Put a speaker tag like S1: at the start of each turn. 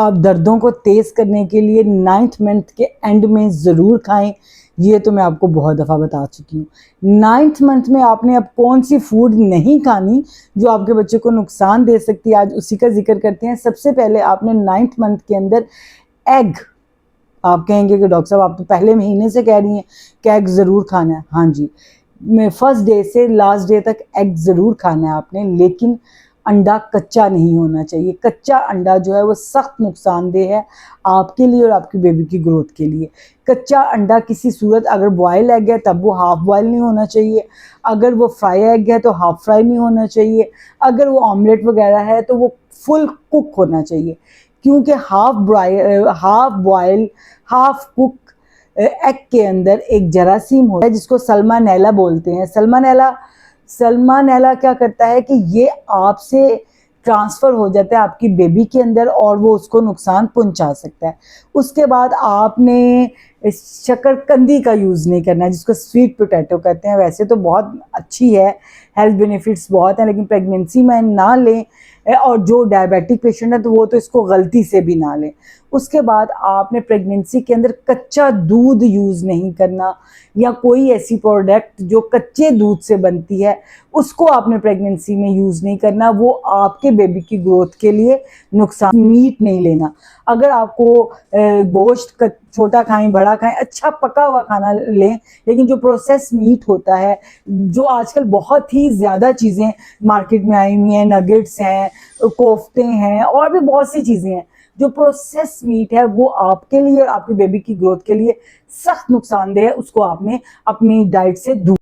S1: आप दर्दों को तेज़ करने के लिए 9th मंथ के एंड में ज़रूर खाएं। ये तो मैं आपको बहुत दफ़ा बता चुकी हूँ। 9th मंथ में आपने अब कौन सी फूड नहीं खानी जो आपके बच्चे को नुकसान दे सकती है, आज उसी का जिक्र करते हैं। सबसे पहले आपने 9th मंथ के अंदर एग, आप कहेंगे कि डॉक्टर साहब आप तो पहले महीने से कह रही हैं कि एग ज़रूर खाना है। हाँ जी, फर्स्ट डे से लास्ट डे तक एग ज़रूर खाना है आपने, लेकिन अंडा कच्चा नहीं होना चाहिए। कच्चा अंडा जो है वो सख्त नुकसानदेह है आपके लिए और आपकी बेबी की ग्रोथ के लिए। कच्चा अंडा किसी सूरत, अगर बॉयल एग है तब वो हाफ बॉयल नहीं होना चाहिए, अगर वो फ्राई एग है तो हाफ फ्राई नहीं होना चाहिए, अगर वो ऑमलेट वगैरह है तो वो फुल कुक होना चाहिए। क्योंकि half boil half cook egg के अंदर एक जरासीम होता है जिसको सल्मानेला बोलते हैं। सल्मानेला क्या करता है कि ये आपसे ट्रांसफ़र हो जाता है आपकी बेबी के अंदर और वो उसको नुकसान पहुंचा सकता है। उसके बाद आपने शकरकंदी का यूज़ नहीं करना है, जिसको स्वीट पोटैटो कहते हैं। वैसे तो बहुत अच्छी है, हेल्थ बेनिफिट्स बहुत हैं, लेकिन प्रेगनेंसी में ना लें, और जो डायबिटिक पेशेंट है तो वो तो इसको गलती से भी ना लें। उसके बाद आपने प्रेगनेंसी के अंदर कच्चा दूध यूज़ नहीं करना, या कोई ऐसी प्रोडक्ट जो कच्चे दूध से बनती है उसको आपने प्रेगनेंसी में यूज़ नहीं करना, वो आपके बेबी की ग्रोथ के लिए नुकसान। मीट नहीं लेना। अगर आपको गोश्त छोटा खाएं बड़ा खाएं, अच्छा पका हुआ खाना लें, लेकिन जो प्रोसेस मीट होता है, जो आजकल बहुत ही ज़्यादा चीज़ें मार्केट में आई हुई हैं, नगेट्स हैं, कोफ्ते हैं, और भी बहुत सी चीज़ें हैं, जो प्रोसेस मीट है वो आपके लिए और आपकी बेबी की ग्रोथ के लिए सख्त नुकसानदेह है। उसको आपने अपनी डाइट से दूर